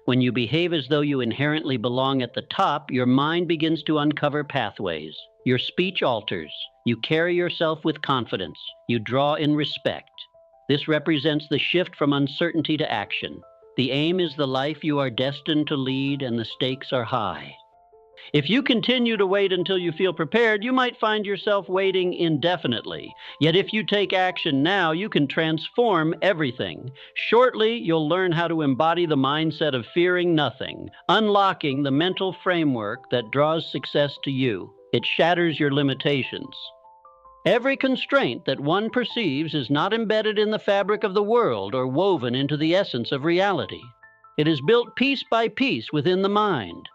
When you behave as though you inherently belong at the top, your mind begins to uncover pathways. Your speech alters. You carry yourself with confidence. You draw in respect. This represents the shift from uncertainty to action. The aim is the life you are destined to lead, and the stakes are high. If you continue to wait until you feel prepared, you might find yourself waiting indefinitely. Yet if you take action now, you can transform everything. Shortly, you'll learn how to embody the mindset of fearing nothing, unlocking the mental framework that draws success to you. It shatters your limitations. Every constraint that one perceives is not embedded in the fabric of the world or woven into the essence of reality. It is built piece by piece within the mind.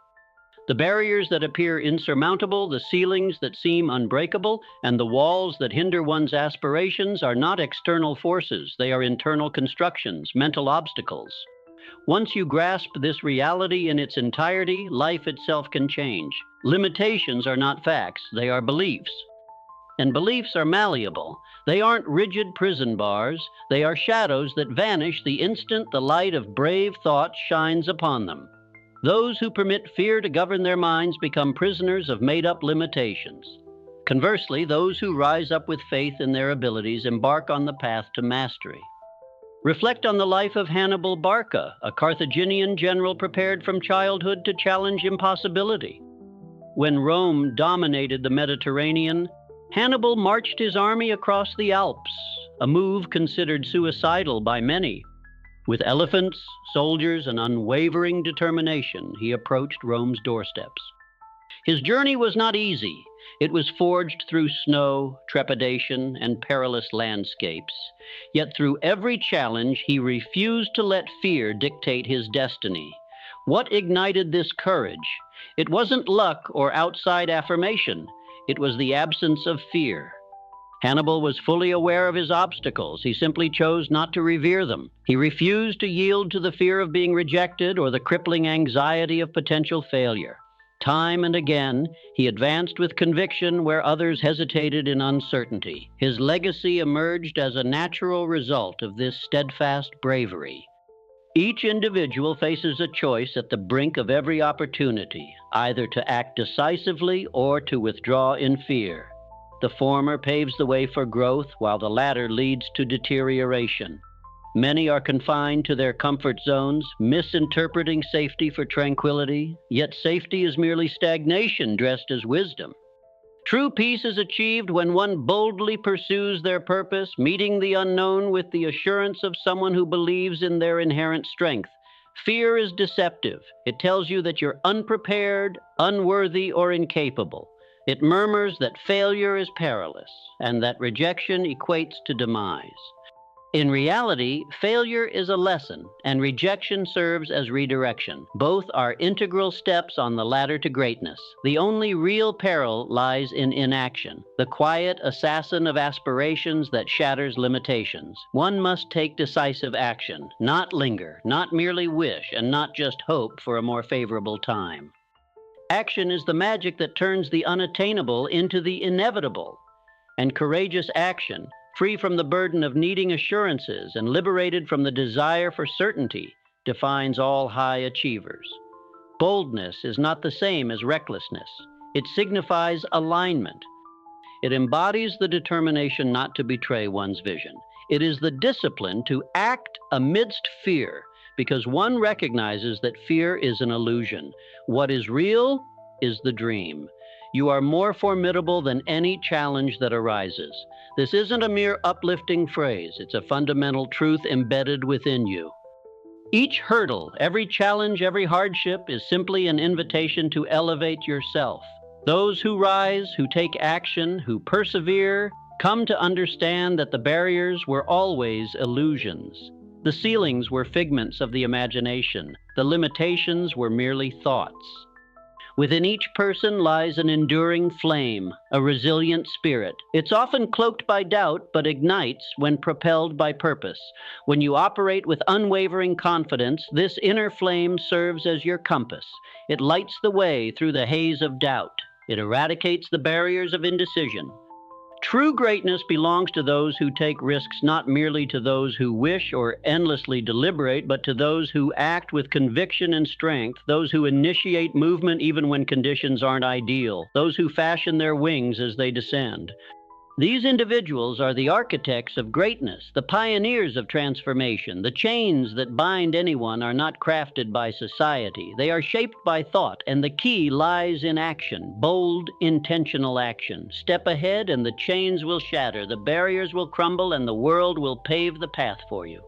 The barriers that appear insurmountable, the ceilings that seem unbreakable, and the walls that hinder one's aspirations are not external forces. They are internal constructions, mental obstacles. Once you grasp this reality in its entirety, life itself can change. Limitations are not facts, they are beliefs. And beliefs are malleable. They aren't rigid prison bars. They are shadows that vanish the instant the light of brave thought shines upon them. Those who permit fear to govern their minds become prisoners of made-up limitations. Conversely, those who rise up with faith in their abilities embark on the path to mastery. Reflect on the life of Hannibal Barka, a Carthaginian general prepared from childhood to challenge impossibility. When Rome dominated the Mediterranean, Hannibal marched his army across the Alps, a move considered suicidal by many. With elephants, soldiers, and unwavering determination, he approached Rome's doorsteps. His journey was not easy. It was forged through snow, trepidation, and perilous landscapes. Yet through every challenge, he refused to let fear dictate his destiny. What ignited this courage? It wasn't luck or outside affirmation. It was the absence of fear. Hannibal was fully aware of his obstacles. He simply chose not to revere them. He refused to yield to the fear of being rejected or the crippling anxiety of potential failure. Time and again, he advanced with conviction where others hesitated in uncertainty. His legacy emerged as a natural result of this steadfast bravery. Each individual faces a choice at the brink of every opportunity, either to act decisively or to withdraw in fear. The former paves the way for growth, while the latter leads to deterioration. Many are confined to their comfort zones, misinterpreting safety for tranquility, yet safety is merely stagnation dressed as wisdom. True peace is achieved when one boldly pursues their purpose, meeting the unknown with the assurance of someone who believes in their inherent strength. Fear is deceptive. It tells you that you're unprepared, unworthy, or incapable. It murmurs that failure is perilous and that rejection equates to demise. In reality, failure is a lesson and rejection serves as redirection. Both are integral steps on the ladder to greatness. The only real peril lies in inaction, the quiet assassin of aspirations that shatters limitations. One must take decisive action, not linger, not merely wish, and not just hope for a more favorable time. Action is the magic that turns the unattainable into the inevitable. And courageous action, free from the burden of needing assurances and liberated from the desire for certainty, defines all high achievers. Boldness is not the same as recklessness. It signifies alignment. It embodies the determination not to betray one's vision. It is the discipline to act amidst fear, because one recognizes that fear is an illusion. What is real is the dream. You are more formidable than any challenge that arises. This isn't a mere uplifting phrase. It's a fundamental truth embedded within you. Each hurdle, every challenge, every hardship is simply an invitation to elevate yourself. Those who rise, who take action, who persevere, come to understand that the barriers were always illusions. The ceilings were figments of the imagination. The limitations were merely thoughts. Within each person lies an enduring flame, a resilient spirit. It's often cloaked by doubt, but ignites when propelled by purpose. When you operate with unwavering confidence, this inner flame serves as your compass. It lights the way through the haze of doubt. It eradicates the barriers of indecision. True greatness belongs to those who take risks, not merely to those who wish or endlessly deliberate, but to those who act with conviction and strength, those who initiate movement even when conditions aren't ideal, those who fashion their wings as they descend. These individuals are the architects of greatness, the pioneers of transformation. The chains that bind anyone are not crafted by society. They are shaped by thought, and the key lies in action, bold, intentional action. Step ahead and the chains will shatter, the barriers will crumble, and the world will pave the path for you.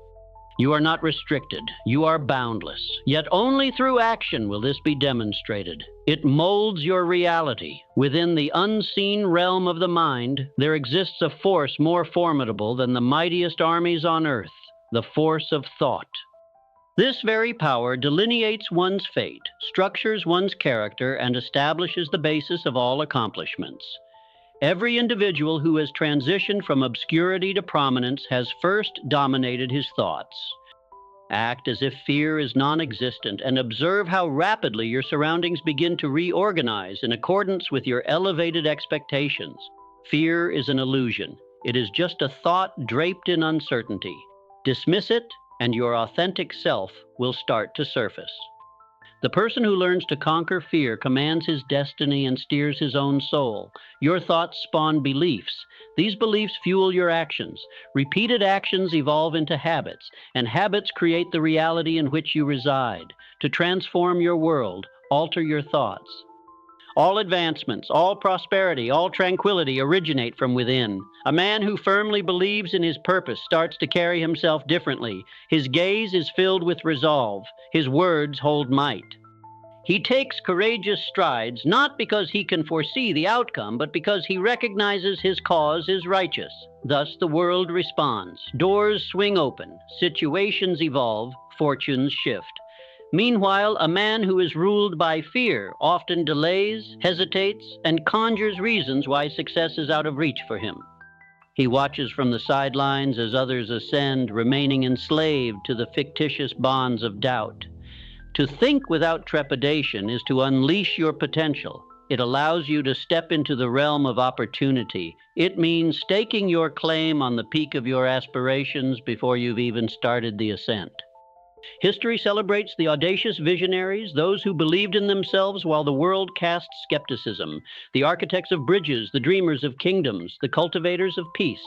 You are not restricted. You are boundless. Yet only through action will this be demonstrated. It molds your reality. Within the unseen realm of the mind, there exists a force more formidable than the mightiest armies on earth, the force of thought. This very power delineates one's fate, structures one's character, and establishes the basis of all accomplishments. Every individual who has transitioned from obscurity to prominence has first dominated his thoughts. Act as if fear is non-existent and observe how rapidly your surroundings begin to reorganize in accordance with your elevated expectations. Fear is an illusion. It is just a thought draped in uncertainty. Dismiss it, and your authentic self will start to surface. The person who learns to conquer fear commands his destiny and steers his own soul. Your thoughts spawn beliefs. These beliefs fuel your actions. Repeated actions evolve into habits, and habits create the reality in which you reside. To transform your world, alter your thoughts. All advancements, all prosperity, all tranquility originate from within. A man who firmly believes in his purpose starts to carry himself differently. His gaze is filled with resolve. His words hold might. He takes courageous strides, not because he can foresee the outcome, but because he recognizes his cause is righteous. Thus the world responds. Doors swing open, situations evolve, fortunes shift. Meanwhile, a man who is ruled by fear often delays, hesitates, and conjures reasons why success is out of reach for him. He watches from the sidelines as others ascend, remaining enslaved to the fictitious bonds of doubt. To think without trepidation is to unleash your potential. It allows you to step into the realm of opportunity. It means staking your claim on the peak of your aspirations before you've even started the ascent. History celebrates the audacious visionaries, those who believed in themselves while the world cast skepticism, the architects of bridges, the dreamers of kingdoms, the cultivators of peace.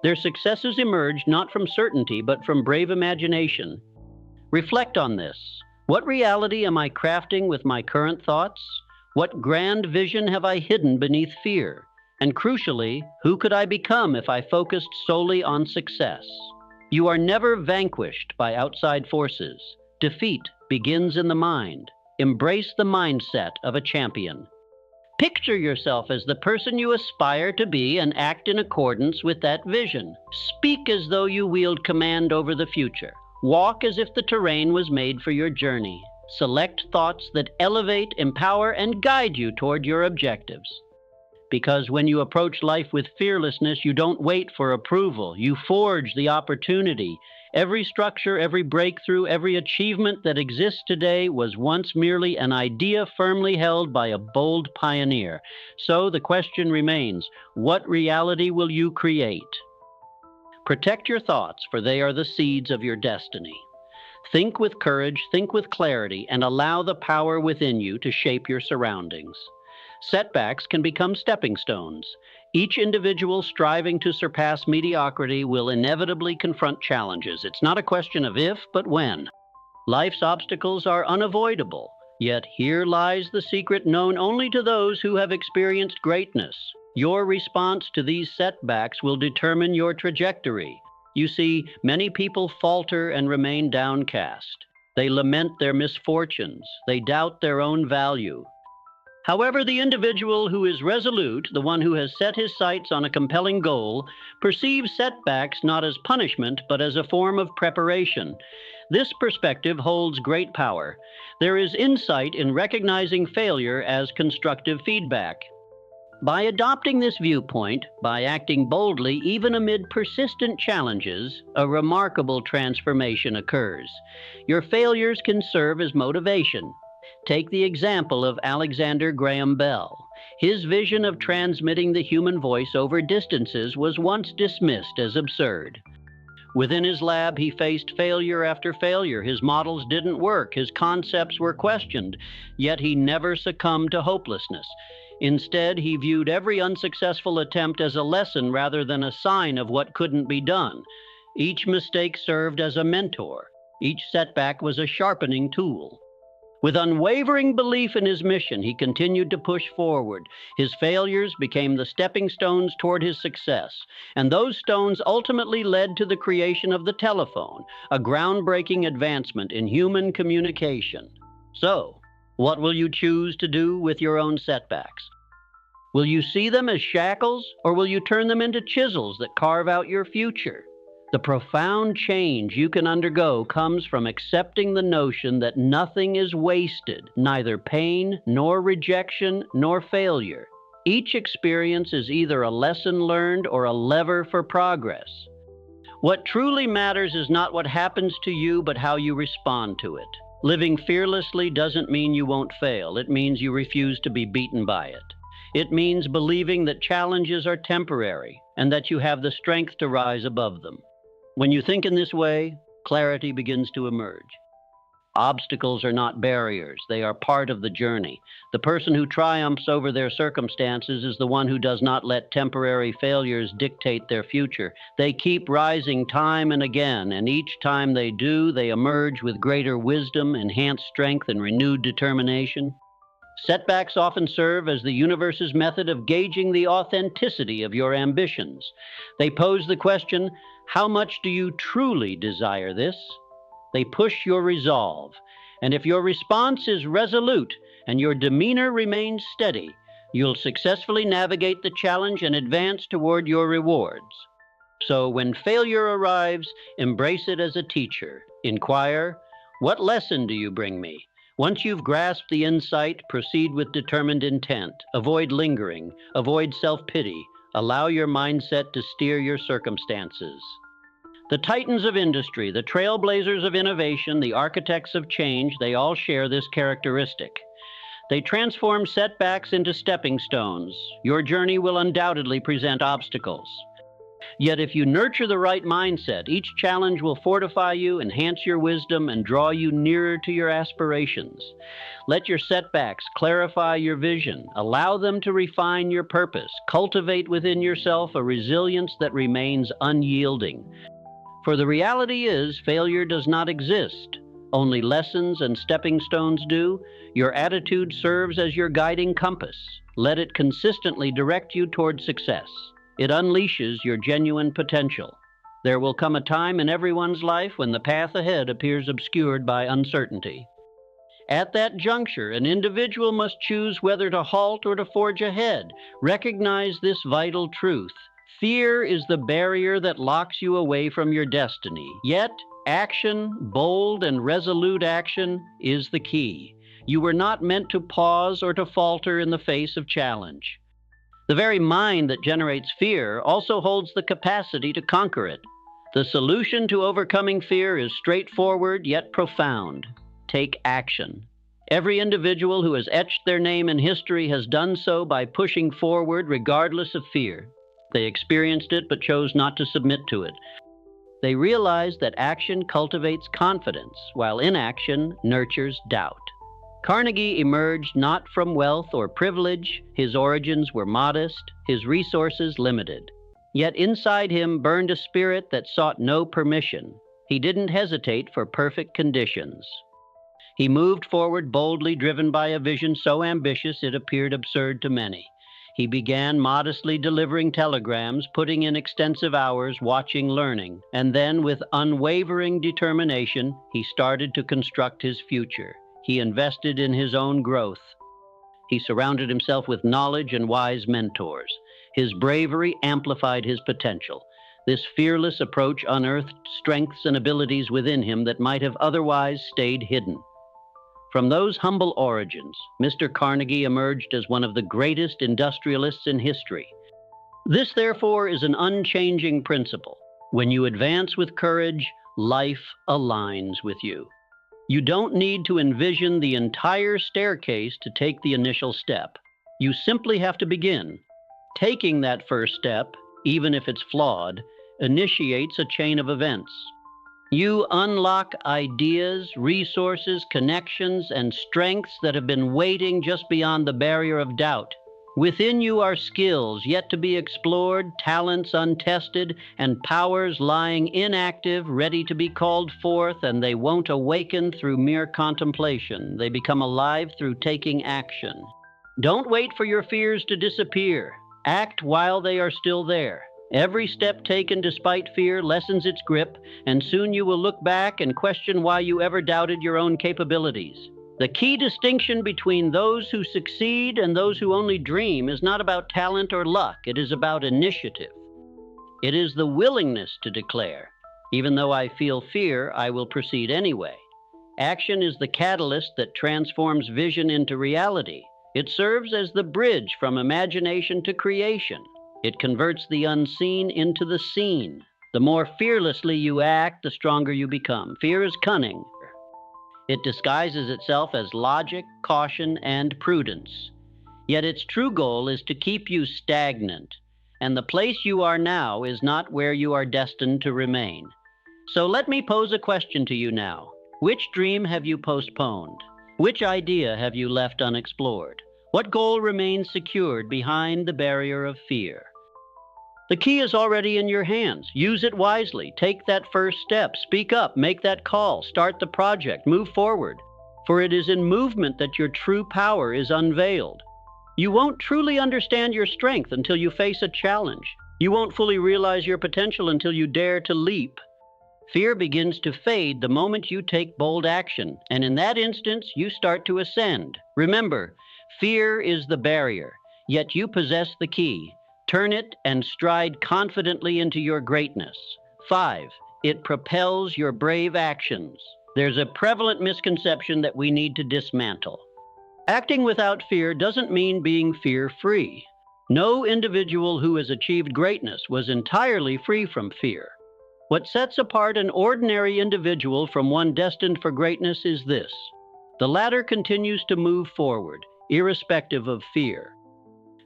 Their successes emerged not from certainty, but from brave imagination. Reflect on this. What reality am I crafting with my current thoughts? What grand vision have I hidden beneath fear? And crucially, who could I become if I focused solely on success? You are never vanquished by outside forces. Defeat begins in the mind. Embrace the mindset of a champion. Picture yourself as the person you aspire to be and act in accordance with that vision. Speak as though you wield command over the future. Walk as if the terrain was made for your journey. Select thoughts that elevate, empower, and guide you toward your objectives. Because when you approach life with fearlessness, you don't wait for approval. You forge the opportunity. Every structure, every breakthrough, every achievement that exists today was once merely an idea firmly held by a bold pioneer. So the question remains, what reality will you create? Protect your thoughts, for they are the seeds of your destiny. Think with courage, think with clarity, and allow the power within you to shape your surroundings. Setbacks can become stepping stones. Each individual striving to surpass mediocrity will inevitably confront challenges. It's not a question of if, but when. Life's obstacles are unavoidable, yet here lies the secret known only to those who have experienced greatness. Your response to these setbacks will determine your trajectory. You see, many people falter and remain downcast. They lament their misfortunes. They doubt their own value. However, the individual who is resolute, the one who has set his sights on a compelling goal, perceives setbacks not as punishment, but as a form of preparation. This perspective holds great power. There is insight in recognizing failure as constructive feedback. By adopting this viewpoint, by acting boldly even amid persistent challenges, a remarkable transformation occurs. Your failures can serve as motivation. Take the example of Alexander Graham Bell. His vision of transmitting the human voice over distances was once dismissed as absurd. Within his lab, he faced failure after failure. His models didn't work. His concepts were questioned. Yet he never succumbed to hopelessness. Instead, he viewed every unsuccessful attempt as a lesson rather than a sign of what couldn't be done. Each mistake served as a mentor. Each setback was a sharpening tool. With unwavering belief in his mission, he continued to push forward. His failures became the stepping stones toward his success, and those stones ultimately led to the creation of the telephone, a groundbreaking advancement in human communication. So, what will you choose to do with your own setbacks? Will you see them as shackles, or will you turn them into chisels that carve out your future? The profound change you can undergo comes from accepting the notion that nothing is wasted, neither pain, nor rejection, nor failure. Each experience is either a lesson learned or a lever for progress. What truly matters is not what happens to you, but how you respond to it. Living fearlessly doesn't mean you won't fail. It means you refuse to be beaten by it. It means believing that challenges are temporary and that you have the strength to rise above them. When you think in this way, clarity begins to emerge. Obstacles are not barriers. They are part of the journey. The person who triumphs over their circumstances is the one who does not let temporary failures dictate their future. They keep rising time and again, and each time they do, they emerge with greater wisdom, enhanced strength, and renewed determination. Setbacks often serve as the universe's method of gauging the authenticity of your ambitions. They pose the question, how much do you truly desire this? They push your resolve. And if your response is resolute and your demeanor remains steady, you'll successfully navigate the challenge and advance toward your rewards. So when failure arrives, embrace it as a teacher. Inquire, what lesson do you bring me? Once you've grasped the insight, proceed with determined intent. Avoid lingering. Avoid self-pity. Allow your mindset to steer your circumstances. The titans of industry, the trailblazers of innovation, the architects of change, they all share this characteristic. They transform setbacks into stepping stones. Your journey will undoubtedly present obstacles. Yet if you nurture the right mindset, each challenge will fortify you, enhance your wisdom, and draw you nearer to your aspirations. Let your setbacks clarify your vision. Allow them to refine your purpose. Cultivate within yourself a resilience that remains unyielding. For the reality is, failure does not exist. Only lessons and stepping stones do. Your attitude serves as your guiding compass. Let it consistently direct you toward success. It unleashes your genuine potential. There will come a time in everyone's life when the path ahead appears obscured by uncertainty. At that juncture, an individual must choose whether to halt or to forge ahead. Recognize this vital truth. Fear is the barrier that locks you away from your destiny. Yet, action, bold and resolute action, is the key. You were not meant to pause or to falter in the face of challenge. The very mind that generates fear also holds the capacity to conquer it. The solution to overcoming fear is straightforward yet profound. Take action. Every individual who has etched their name in history has done so by pushing forward regardless of fear. They experienced it but chose not to submit to it. They realized that action cultivates confidence, while inaction nurtures doubt. Carnegie emerged not from wealth or privilege. His origins were modest, his resources limited. Yet inside him burned a spirit that sought no permission. He didn't hesitate for perfect conditions. He moved forward boldly, driven by a vision so ambitious it appeared absurd to many. He began modestly delivering telegrams, putting in extensive hours, watching, learning, and then with unwavering determination, he started to construct his future. He invested in his own growth. He surrounded himself with knowledge and wise mentors. His bravery amplified his potential. This fearless approach unearthed strengths and abilities within him that might have otherwise stayed hidden. From those humble origins, Mr. Carnegie emerged as one of the greatest industrialists in history. This, therefore, is an unchanging principle. When you advance with courage, life aligns with you. You don't need to envision the entire staircase to take the initial step. You simply have to begin. Taking that first step, even if it's flawed, initiates a chain of events. You unlock ideas, resources, connections, and strengths that have been waiting just beyond the barrier of doubt. Within you are skills yet to be explored, talents untested, and powers lying inactive, ready to be called forth, and they won't awaken through mere contemplation. They become alive through taking action. Don't wait for your fears to disappear. Act while they are still there. Every step taken despite fear lessens its grip, and soon you will look back and question why you ever doubted your own capabilities. The key distinction between those who succeed and those who only dream is not about talent or luck. It is about initiative. It is the willingness to declare, even though I feel fear, I will proceed anyway. Action is the catalyst that transforms vision into reality. It serves as the bridge from imagination to creation. It converts the unseen into the seen. The more fearlessly you act, the stronger you become. Fear is cunning. It disguises itself as logic, caution, and prudence. Yet its true goal is to keep you stagnant, and the place you are now is not where you are destined to remain. So let me pose a question to you now. Which dream have you postponed? Which idea have you left unexplored? What goal remains secured behind the barrier of fear? The key is already in your hands. Use it wisely. Take that first step. Speak up. Make that call. Start the project. Move forward. For it is in movement that your true power is unveiled. You won't truly understand your strength until you face a challenge. You won't fully realize your potential until you dare to leap. Fear begins to fade the moment you take bold action, and in that instance, you start to ascend. Remember, fear is the barrier, yet you possess the key. Turn it and stride confidently into your greatness. 5. It propels your brave actions. There's a prevalent misconception that we need to dismantle. Acting without fear doesn't mean being fear-free. No individual who has achieved greatness was entirely free from fear. What sets apart an ordinary individual from one destined for greatness is this: the latter continues to move forward, irrespective of fear.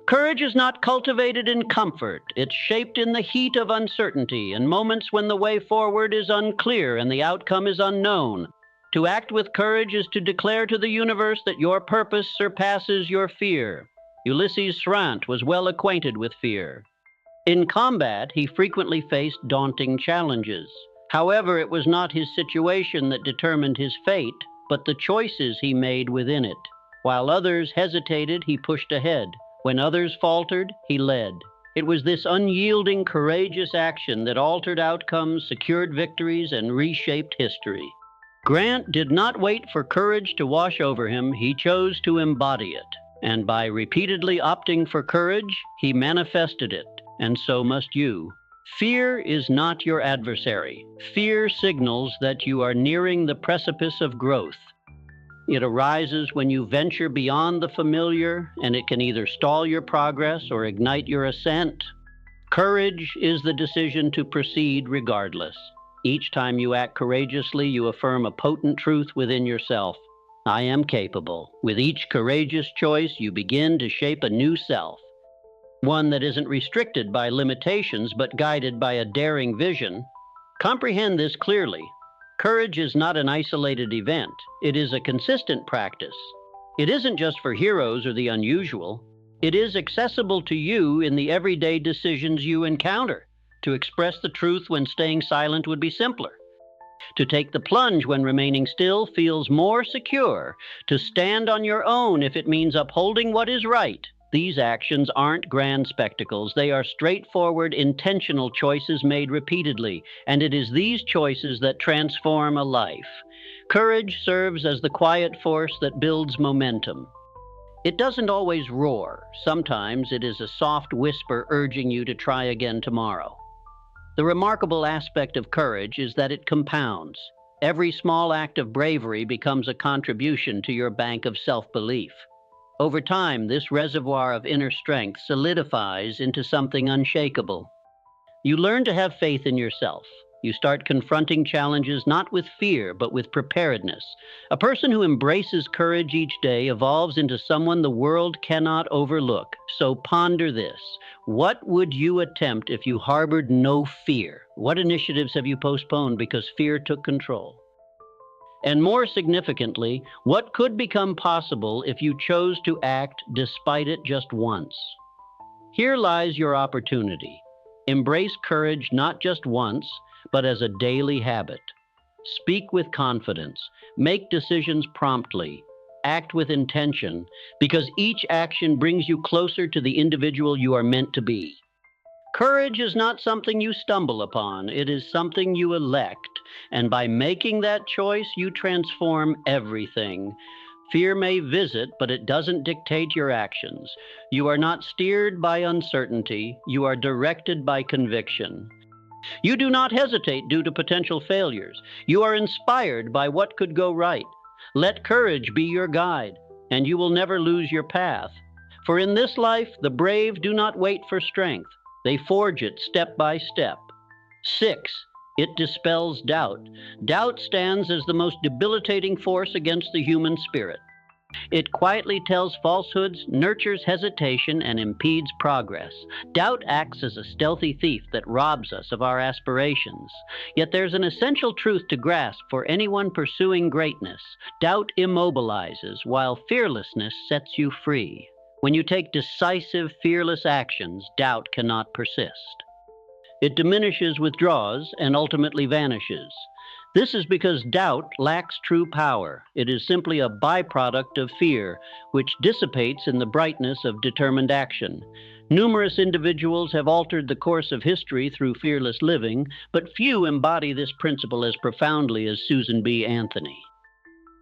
Courage is not cultivated in comfort. It's shaped in the heat of uncertainty and moments when the way forward is unclear and the outcome is unknown. To act with courage is to declare to the universe that your purpose surpasses your fear. Ulysses Grant was well acquainted with fear. In combat, he frequently faced daunting challenges. However, it was not his situation that determined his fate, but the choices he made within it. While others hesitated, he pushed ahead. When others faltered, he led. It was this unyielding, courageous action that altered outcomes, secured victories, and reshaped history. Grant did not wait for courage to wash over him. He chose to embody it. And by repeatedly opting for courage, he manifested it. And so must you. Fear is not your adversary. Fear signals that you are nearing the precipice of growth. It arises when you venture beyond the familiar, and it can either stall your progress or ignite your ascent. Courage is the decision to proceed regardless. Each time you act courageously, you affirm a potent truth within yourself. I am capable. With each courageous choice, you begin to shape a new self. One that isn't restricted by limitations, but guided by a daring vision. Comprehend this clearly. Courage is not an isolated event. It is a consistent practice. It isn't just for heroes or the unusual. It is accessible to you in the everyday decisions you encounter. To express the truth when staying silent would be simpler. To take the plunge when remaining still feels more secure. To stand on your own if it means upholding what is right. These actions aren't grand spectacles. They are straightforward, intentional choices made repeatedly, and it is these choices that transform a life. Courage serves as the quiet force that builds momentum. It doesn't always roar. Sometimes it is a soft whisper urging you to try again tomorrow. The remarkable aspect of courage is that it compounds. Every small act of bravery becomes a contribution to your bank of self-belief. Over time, this reservoir of inner strength solidifies into something unshakable. You learn to have faith in yourself. You start confronting challenges not with fear, but with preparedness. A person who embraces courage each day evolves into someone the world cannot overlook. So ponder this. What would you attempt if you harbored no fear? What initiatives have you postponed because fear took control? And more significantly, what could become possible if you chose to act despite it just once? Here lies your opportunity. Embrace courage not just once, but as a daily habit. Speak with confidence. Make decisions promptly. Act with intention, because each action brings you closer to the individual you are meant to be. Courage is not something you stumble upon. It is something you elect. And by making that choice, you transform everything. Fear may visit, but it doesn't dictate your actions. You are not steered by uncertainty. You are directed by conviction. You do not hesitate due to potential failures. You are inspired by what could go right. Let courage be your guide, and you will never lose your path. For in this life, the brave do not wait for strength. They forge it step by step. 6. It dispels doubt. Doubt stands as the most debilitating force against the human spirit. It quietly tells falsehoods, nurtures hesitation, and impedes progress. Doubt acts as a stealthy thief that robs us of our aspirations. Yet there's an essential truth to grasp for anyone pursuing greatness. Doubt immobilizes, while fearlessness sets you free. When you take decisive, fearless actions, doubt cannot persist. It diminishes, withdraws, and ultimately vanishes. This is because doubt lacks true power. It is simply a byproduct of fear, which dissipates in the brightness of determined action. Numerous individuals have altered the course of history through fearless living, but few embody this principle as profoundly as Susan B. Anthony.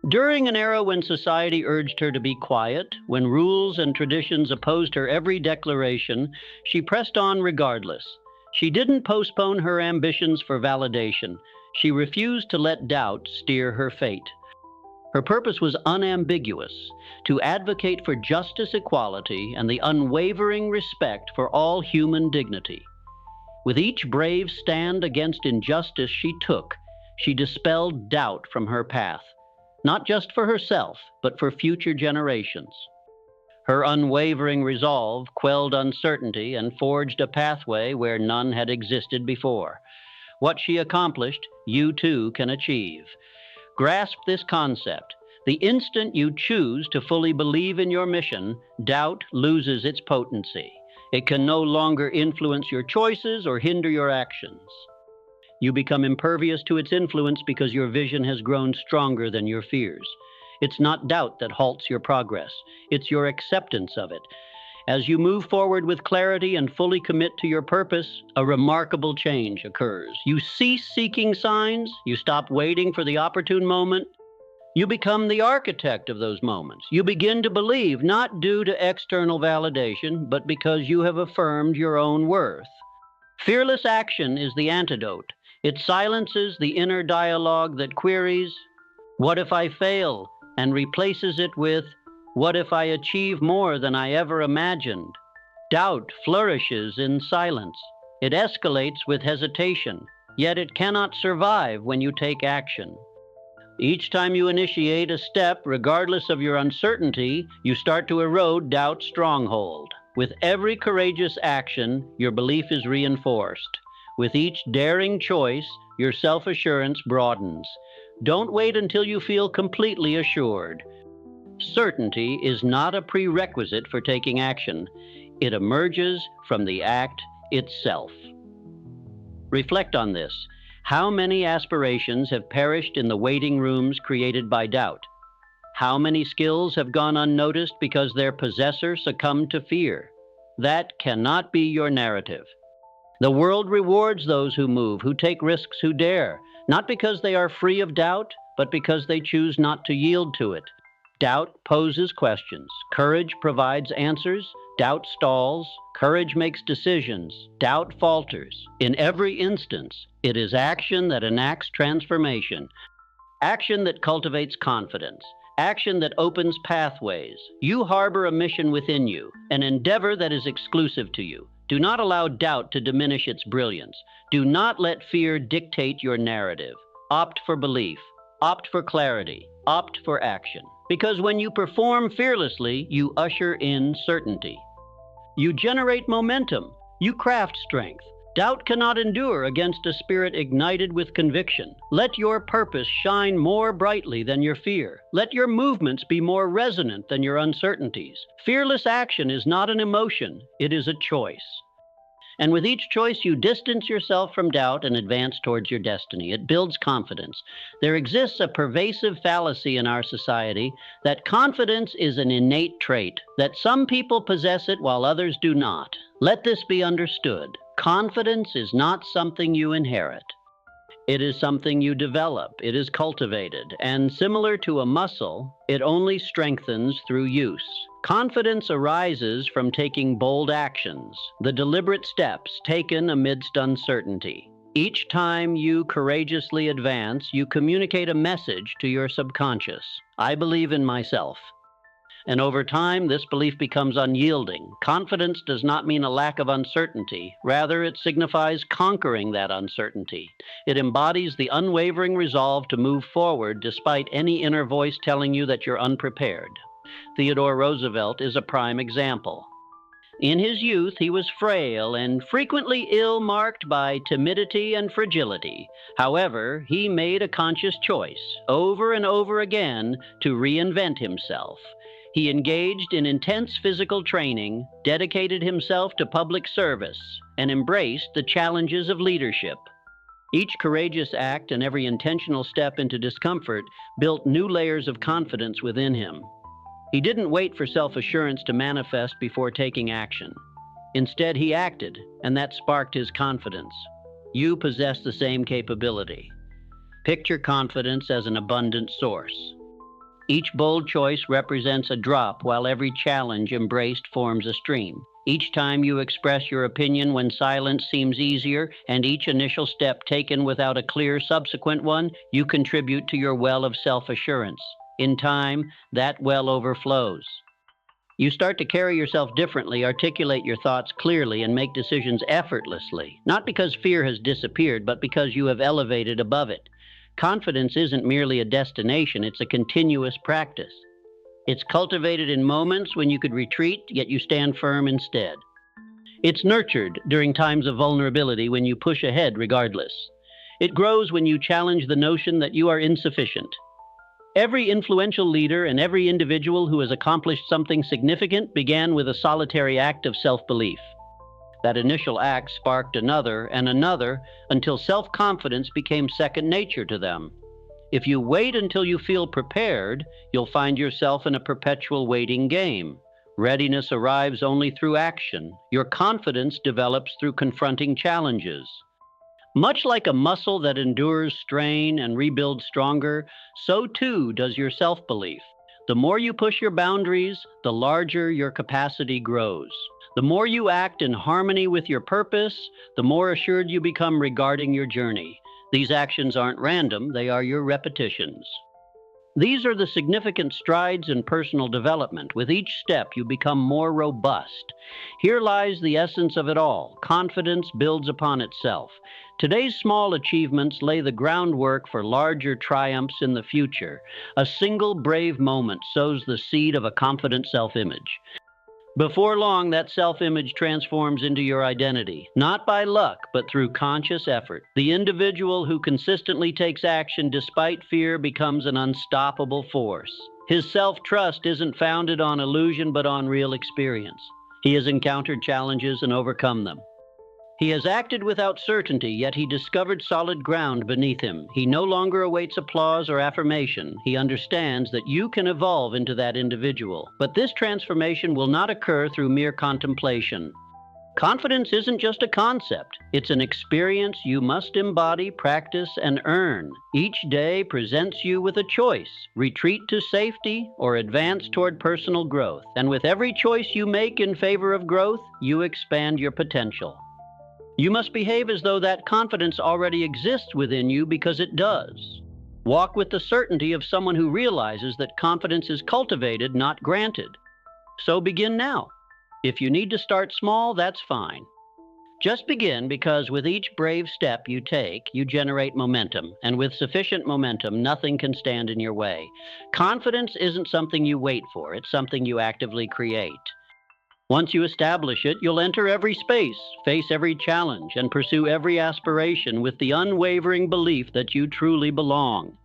During an era when society urged her to be quiet, when rules and traditions opposed her every declaration, she pressed on regardless. She didn't postpone her ambitions for validation. She refused to let doubt steer her fate. Her purpose was unambiguous: to advocate for justice, equality, and the unwavering respect for all human dignity. With each brave stand against injustice she took, she dispelled doubt from her path, not just for herself, but for future generations. Her unwavering resolve quelled uncertainty and forged a pathway where none had existed before. What she accomplished, you too can achieve. Grasp this concept. The instant you choose to fully believe in your mission, doubt loses its potency. It can no longer influence your choices or hinder your actions. You become impervious to its influence because your vision has grown stronger than your fears. It's not doubt that halts your progress. It's your acceptance of it. As you move forward with clarity and fully commit to your purpose, a remarkable change occurs. You cease seeking signs. You stop waiting for the opportune moment. You become the architect of those moments. You begin to believe, not due to external validation, but because you have affirmed your own worth. Fearless action is the antidote. It silences the inner dialogue that queries, "What if I fail?" and replaces it with, "What if I achieve more than I ever imagined?" Doubt flourishes in silence. It escalates with hesitation, yet it cannot survive when you take action. Each time you initiate a step, regardless of your uncertainty, you start to erode doubt's stronghold. With every courageous action, your belief is reinforced. With each daring choice, your self-assurance broadens. Don't wait until you feel completely assured. Certainty is not a prerequisite for taking action. It emerges from the act itself. Reflect on this. How many aspirations have perished in the waiting rooms created by doubt? How many skills have gone unnoticed because their possessor succumbed to fear? That cannot be your narrative. The world rewards those who move, who take risks, who dare, not because they are free of doubt, but because they choose not to yield to it. Doubt poses questions. Courage provides answers. Doubt stalls. Courage makes decisions. Doubt falters. In every instance, it is action that enacts transformation. Action that cultivates confidence. Action that opens pathways. You harbor a mission within you, an endeavor that is exclusive to you. Do not allow doubt to diminish its brilliance. Do not let fear dictate your narrative. Opt for belief. Opt for clarity. Opt for action. Because when you perform fearlessly, you usher in certainty. You generate momentum. You craft strength. Doubt cannot endure against a spirit ignited with conviction. Let your purpose shine more brightly than your fear. Let your movements be more resonant than your uncertainties. Fearless action is not an emotion, it is a choice. And with each choice, you distance yourself from doubt and advance towards your destiny. It builds confidence. There exists a pervasive fallacy in our society that confidence is an innate trait, that some people possess it while others do not. Let this be understood. Confidence is not something you inherit. It is something you develop. It is cultivated. And similar to a muscle, it only strengthens through use. Confidence arises from taking bold actions, the deliberate steps taken amidst uncertainty. Each time you courageously advance, you communicate a message to your subconscious. I believe in myself. And over time, this belief becomes unyielding. Confidence does not mean a lack of uncertainty. Rather, it signifies conquering that uncertainty. It embodies the unwavering resolve to move forward despite any inner voice telling you that you're unprepared. Theodore Roosevelt is a prime example. In his youth, he was frail and frequently ill-marked by timidity and fragility. However, he made a conscious choice, over and over again, to reinvent himself. He engaged in intense physical training, dedicated himself to public service, and embraced the challenges of leadership. Each courageous act and every intentional step into discomfort built new layers of confidence within him. He didn't wait for self-assurance to manifest before taking action. Instead, he acted, and that sparked his confidence. You possess the same capability. Picture confidence as an abundant source. Each bold choice represents a drop, while every challenge embraced forms a stream. Each time you express your opinion when silence seems easier, and each initial step taken without a clear subsequent one, you contribute to your well of self-assurance. In time, that well overflows. You start to carry yourself differently, articulate your thoughts clearly, and make decisions effortlessly, not because fear has disappeared, but because you have elevated above it. Confidence isn't merely a destination, it's a continuous practice. It's cultivated in moments when you could retreat, yet you stand firm instead. It's nurtured during times of vulnerability when you push ahead regardless. It grows when you challenge the notion that you are insufficient. Every influential leader and every individual who has accomplished something significant began with a solitary act of self-belief. That initial act sparked another and another until self-confidence became second nature to them. If you wait until you feel prepared, you'll find yourself in a perpetual waiting game. Readiness arrives only through action. Your confidence develops through confronting challenges. Much like a muscle that endures strain and rebuilds stronger, so too does your self-belief. The more you push your boundaries, the larger your capacity grows. The more you act in harmony with your purpose, the more assured you become regarding your journey. These actions aren't random, they are your repetitions. These are the significant strides in personal development. With each step, you become more robust. Here lies the essence of it all. Confidence builds upon itself. Today's small achievements lay the groundwork for larger triumphs in the future. A single brave moment sows the seed of a confident self-image. Before long, that self-image transforms into your identity, not by luck, but through conscious effort. The individual who consistently takes action despite fear becomes an unstoppable force. His self-trust isn't founded on illusion, but on real experience. He has encountered challenges and overcome them. He has acted without certainty, yet he discovered solid ground beneath him. He no longer awaits applause or affirmation. He understands that you can evolve into that individual. But this transformation will not occur through mere contemplation. Confidence isn't just a concept. It's an experience you must embody, practice, and earn. Each day presents you with a choice: retreat to safety or advance toward personal growth. And with every choice you make in favor of growth, you expand your potential. You must behave as though that confidence already exists within you, because it does. Walk with the certainty of someone who realizes that confidence is cultivated, not granted. So begin now. If you need to start small, that's fine. Just begin, because with each brave step you take, you generate momentum, and with sufficient momentum, nothing can stand in your way. Confidence isn't something you wait for, it's something you actively create. Once you establish it, you'll enter every space, face every challenge, and pursue every aspiration with the unwavering belief that you truly belong.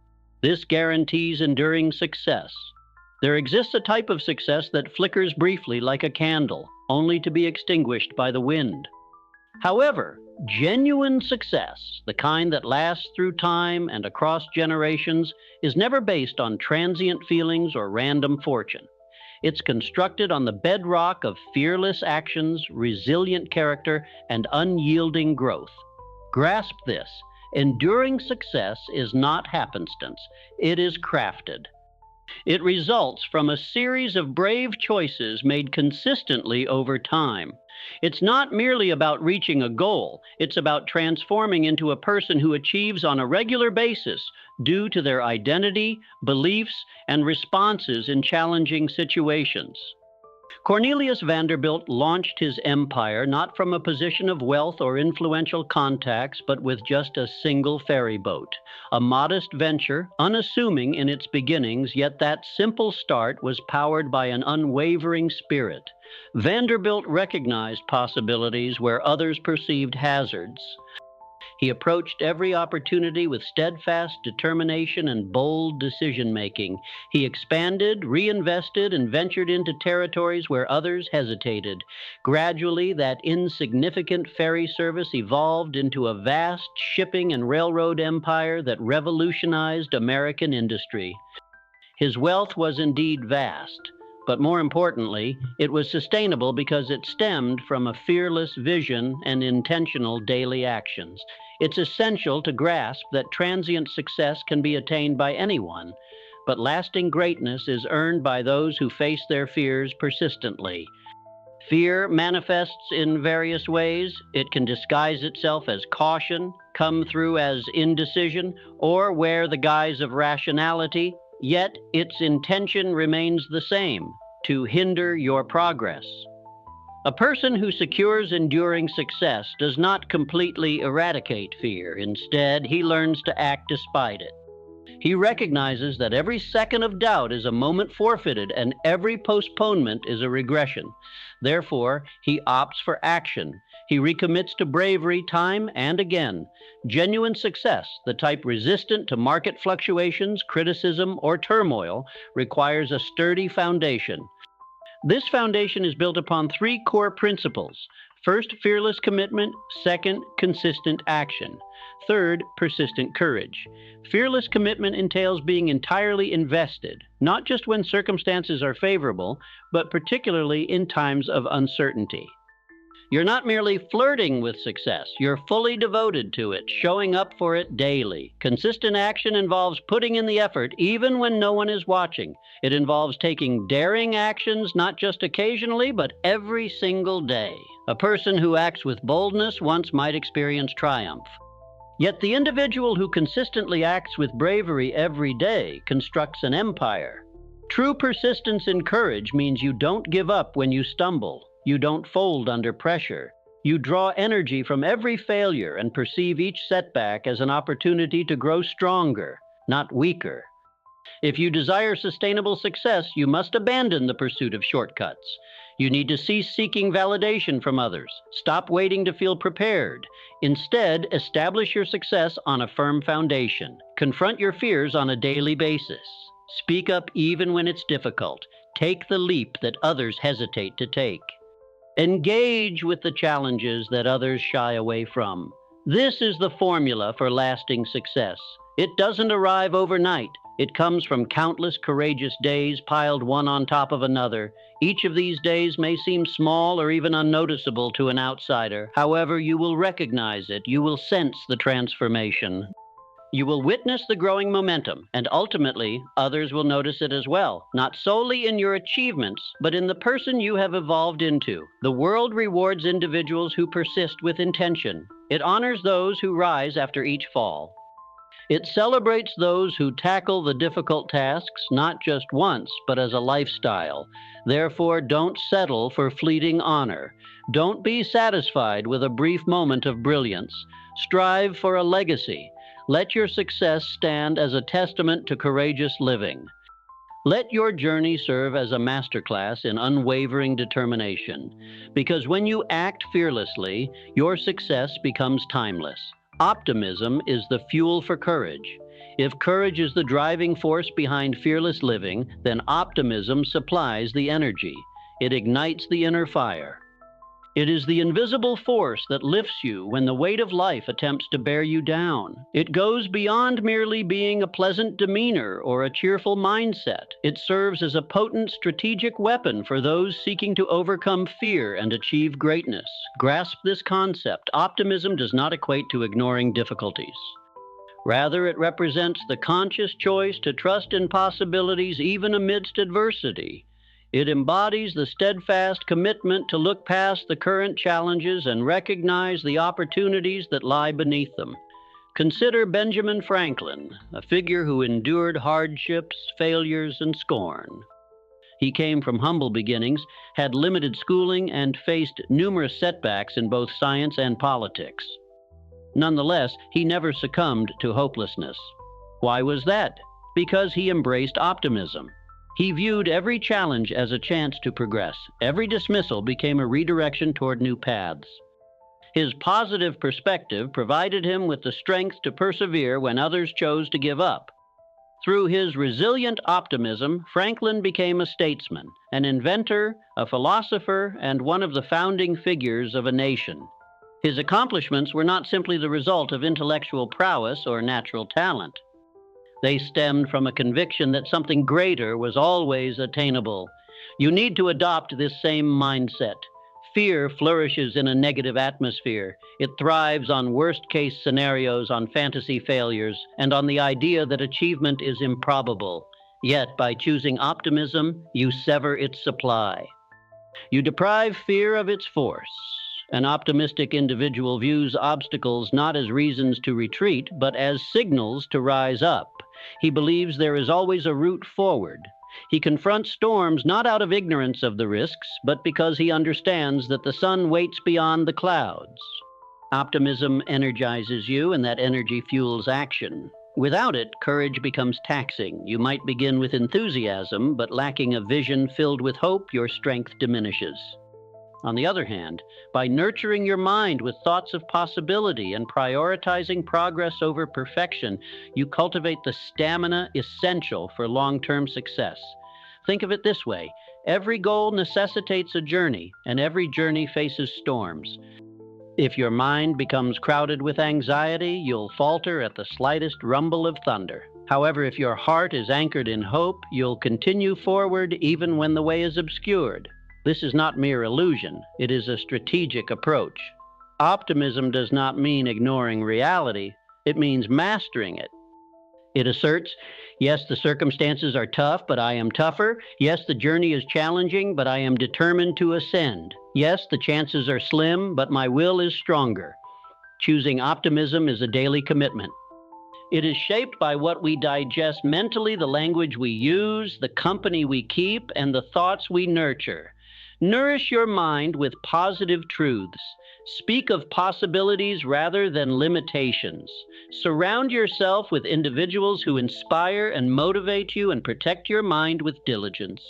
This guarantees enduring success. There exists a type of success that flickers briefly like a candle, only to be extinguished by the wind. However, genuine success, the kind that lasts through time and across generations, is never based on transient feelings or random fortune. It's constructed on the bedrock of fearless actions, resilient character, and unyielding growth. Grasp this: enduring success is not happenstance, it is crafted. It results from a series of brave choices made consistently over time. It's not merely about reaching a goal, it's about transforming into a person who achieves on a regular basis due to their identity, beliefs, and responses in challenging situations. Cornelius Vanderbilt launched his empire not from a position of wealth or influential contacts, but with just a single ferry boat. A modest venture, unassuming in its beginnings, yet that simple start was powered by an unwavering spirit. Vanderbilt recognized possibilities where others perceived hazards. He approached every opportunity with steadfast determination and bold decision-making. He expanded, reinvested, and ventured into territories where others hesitated. Gradually, that insignificant ferry service evolved into a vast shipping and railroad empire that revolutionized American industry. His wealth was indeed vast, but more importantly, it was sustainable because it stemmed from a fearless vision and intentional daily actions. It's essential to grasp that transient success can be attained by anyone, but lasting greatness is earned by those who face their fears persistently. Fear manifests in various ways. It can disguise itself as caution, come through as indecision, or wear the guise of rationality, yet its intention remains the same: to hinder your progress. A person who secures enduring success does not completely eradicate fear. Instead, he learns to act despite it. He recognizes that every second of doubt is a moment forfeited, and every postponement is a regression. Therefore, he opts for action. He recommits to bravery time and again. Genuine success, the type resistant to market fluctuations, criticism, or turmoil, requires a sturdy foundation. This foundation is built upon three core principles. First, fearless commitment. Second, consistent action. Third, persistent courage. Fearless commitment entails being entirely invested, not just when circumstances are favorable, but particularly in times of uncertainty. You're not merely flirting with success, you're fully devoted to it, showing up for it daily. Consistent action involves putting in the effort even when no one is watching. It involves taking daring actions not just occasionally, but every single day. A person who acts with boldness once might experience triumph. Yet the individual who consistently acts with bravery every day constructs an empire. True persistence in courage means you don't give up when you stumble. You don't fold under pressure. You draw energy from every failure and perceive each setback as an opportunity to grow stronger, not weaker. If you desire sustainable success, you must abandon the pursuit of shortcuts. You need to cease seeking validation from others. Stop waiting to feel prepared. Instead, establish your success on a firm foundation. Confront your fears on a daily basis. Speak up even when it's difficult. Take the leap that others hesitate to take. Engage with the challenges that others shy away from. This is the formula for lasting success. It doesn't arrive overnight. It comes from countless courageous days piled one on top of another. Each of these days may seem small or even unnoticeable to an outsider. However, you will recognize it. You will sense the transformation. You will witness the growing momentum, and ultimately, others will notice it as well, not solely in your achievements, but in the person you have evolved into. The world rewards individuals who persist with intention. It honors those who rise after each fall. It celebrates those who tackle the difficult tasks not just once, but as a lifestyle. Therefore, don't settle for fleeting honor. Don't be satisfied with a brief moment of brilliance. Strive for a legacy. Let your success stand as a testament to courageous living. Let your journey serve as a masterclass in unwavering determination, because when you act fearlessly, your success becomes timeless. Optimism is the fuel for courage. If courage is the driving force behind fearless living, then optimism supplies the energy. It ignites the inner fire. It is the invisible force that lifts you when the weight of life attempts to bear you down. It goes beyond merely being a pleasant demeanor or a cheerful mindset. It serves as a potent strategic weapon for those seeking to overcome fear and achieve greatness. Grasp this concept. Optimism does not equate to ignoring difficulties. Rather, it represents the conscious choice to trust in possibilities even amidst adversity. It embodies the steadfast commitment to look past the current challenges and recognize the opportunities that lie beneath them. Consider Benjamin Franklin, a figure who endured hardships, failures, and scorn. He came from humble beginnings, had limited schooling, and faced numerous setbacks in both science and politics. Nonetheless, he never succumbed to hopelessness. Why was that? Because he embraced optimism. He viewed every challenge as a chance to progress. Every dismissal became a redirection toward new paths. His positive perspective provided him with the strength to persevere when others chose to give up. Through his resilient optimism, Franklin became a statesman, an inventor, a philosopher, and one of the founding figures of a nation. His accomplishments were not simply the result of intellectual prowess or natural talent. They stemmed from a conviction that something greater was always attainable. You need to adopt this same mindset. Fear flourishes in a negative atmosphere. It thrives on worst-case scenarios, on fantasy failures, and on the idea that achievement is improbable. Yet, by choosing optimism, you sever its supply. You deprive fear of its force. An optimistic individual views obstacles not as reasons to retreat, but as signals to rise up. He believes there is always a route forward. He confronts storms not out of ignorance of the risks, but because he understands that the sun waits beyond the clouds. Optimism energizes you, and that energy fuels action. Without it, courage becomes taxing. You might begin with enthusiasm, but lacking a vision filled with hope, your strength diminishes. On the other hand, by nurturing your mind with thoughts of possibility and prioritizing progress over perfection, you cultivate the stamina essential for long-term success. Think of it this way: every goal necessitates a journey, and every journey faces storms. If your mind becomes crowded with anxiety, you'll falter at the slightest rumble of thunder. However, if your heart is anchored in hope, you'll continue forward even when the way is obscured. This is not mere illusion. It is a strategic approach. Optimism does not mean ignoring reality. It means mastering it. It asserts, yes, the circumstances are tough, but I am tougher. Yes, the journey is challenging, but I am determined to ascend. Yes, the chances are slim, but my will is stronger. Choosing optimism is a daily commitment. It is shaped by what we digest mentally, the language we use, the company we keep, and the thoughts we nurture. Nourish your mind with positive truths. Speak of possibilities rather than limitations. Surround yourself with individuals who inspire and motivate you, and protect your mind with diligence.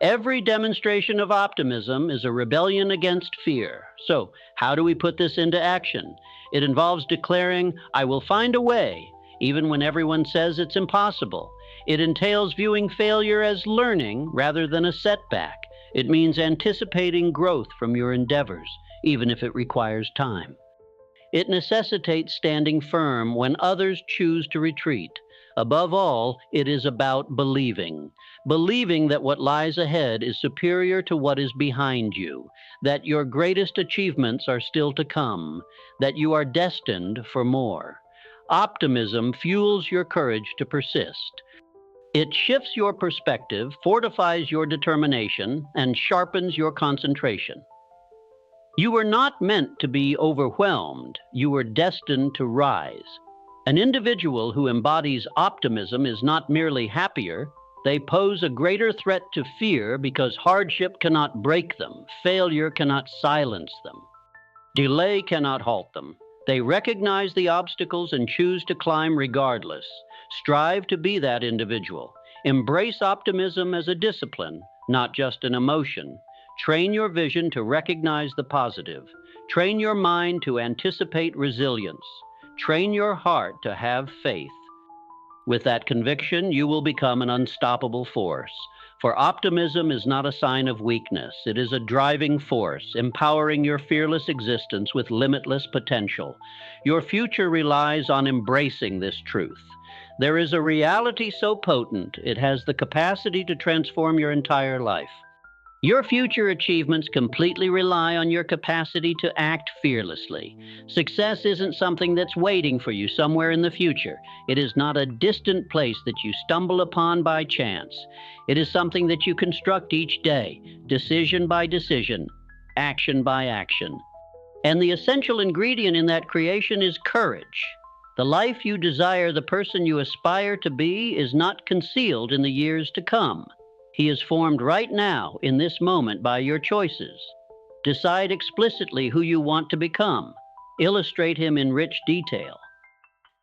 Every demonstration of optimism is a rebellion against fear. So, how do we put this into action? It involves declaring, I will find a way, even when everyone says it's impossible. It entails viewing failure as learning rather than a setback. It means anticipating growth from your endeavors, even if it requires time. It necessitates standing firm when others choose to retreat. Above all, it is about believing. Believing that what lies ahead is superior to what is behind you, that your greatest achievements are still to come, that you are destined for more. Optimism fuels your courage to persist. It shifts your perspective, fortifies your determination, and sharpens your concentration. You were not meant to be overwhelmed. You were destined to rise. An individual who embodies optimism is not merely happier, they pose a greater threat to fear because hardship cannot break them, failure cannot silence them, delay cannot halt them. They recognize the obstacles and choose to climb regardless. Strive to be that individual. Embrace optimism as a discipline, not just an emotion. Train your vision to recognize the positive. Train your mind to anticipate resilience. Train your heart to have faith. With that conviction, you will become an unstoppable force. For optimism is not a sign of weakness. It is a driving force, empowering your fearless existence with limitless potential. Your future relies on embracing this truth. There is a reality so potent, it has the capacity to transform your entire life. Your future achievements completely rely on your capacity to act fearlessly. Success isn't something that's waiting for you somewhere in the future. It is not a distant place that you stumble upon by chance. It is something that you construct each day, decision by decision, action by action. And the essential ingredient in that creation is courage. The life you desire, the person you aspire to be, is not concealed in the years to come. He is formed right now, in this moment, by your choices. Decide explicitly who you want to become. Illustrate him in rich detail.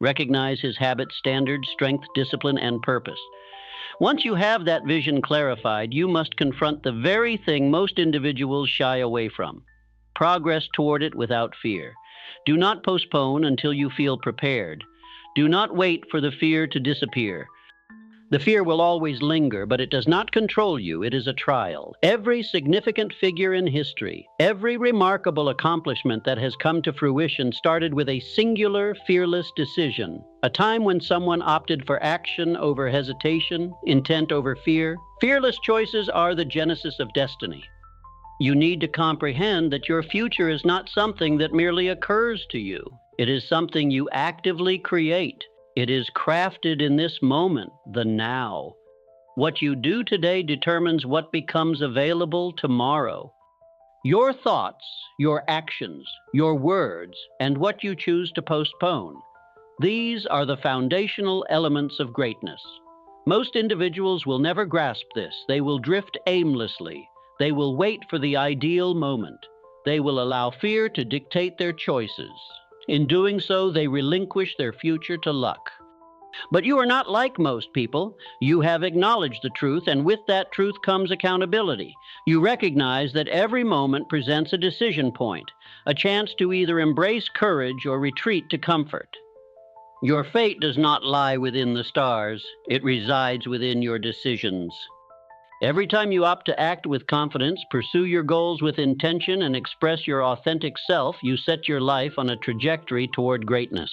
Recognize his habits, standards, strength, discipline, and purpose. Once you have that vision clarified, you must confront the very thing most individuals shy away from. Progress toward it without fear. Do not postpone until you feel prepared. Do not wait for the fear to disappear. The fear will always linger, but it does not control you. It is a trial. Every significant figure in history, every remarkable accomplishment that has come to fruition started with a singular, fearless decision, a time when someone opted for action over hesitation, intent over fear. Fearless choices are the genesis of destiny. You need to comprehend that your future is not something that merely occurs to you. It is something you actively create. It is crafted in this moment, the now. What you do today determines what becomes available tomorrow. Your thoughts, your actions, your words, and what you choose to postpone. These are the foundational elements of greatness. Most individuals will never grasp this. They will drift aimlessly. They will wait for the ideal moment. They will allow fear to dictate their choices. In doing so, they relinquish their future to luck. But you are not like most people. You have acknowledged the truth, and with that truth comes accountability. You recognize that every moment presents a decision point, a chance to either embrace courage or retreat to comfort. Your fate does not lie within the stars. It resides within your decisions. Every time you opt to act with confidence, pursue your goals with intention, and express your authentic self, you set your life on a trajectory toward greatness.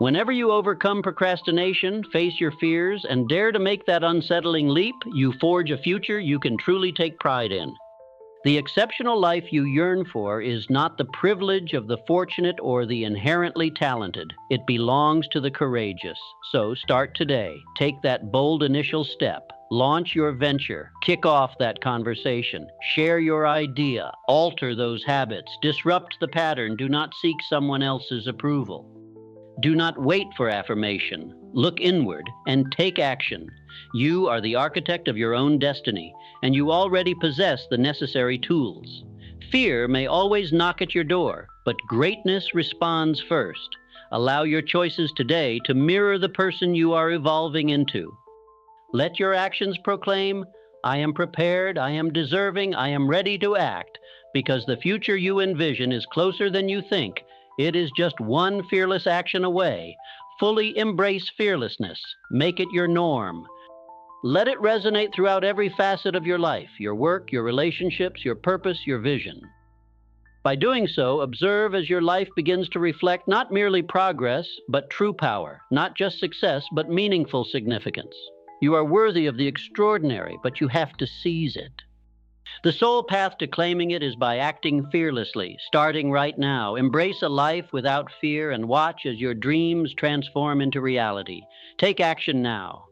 Whenever you overcome procrastination, face your fears, and dare to make that unsettling leap, you forge a future you can truly take pride in. The exceptional life you yearn for is not the privilege of the fortunate or the inherently talented. It belongs to the courageous. So start today. Take that bold initial step. Launch your venture. Kick off that conversation. Share your idea. Alter those habits. Disrupt the pattern. Do not seek someone else's approval. Do not wait for affirmation. Look inward and take action. You are the architect of your own destiny, and you already possess the necessary tools. Fear may always knock at your door, but greatness responds first. Allow your choices today to mirror the person you are evolving into. Let your actions proclaim, I am prepared, I am deserving, I am ready to act, because the future you envision is closer than you think. It is just one fearless action away. Fully embrace fearlessness. Make it your norm. Let it resonate throughout every facet of your life, your work, your relationships, your purpose, your vision. By doing so, observe as your life begins to reflect not merely progress, but true power, not just success, but meaningful significance. You are worthy of the extraordinary, but you have to seize it. The sole path to claiming it is by acting fearlessly, starting right now. Embrace a life without fear and watch as your dreams transform into reality. Take action now.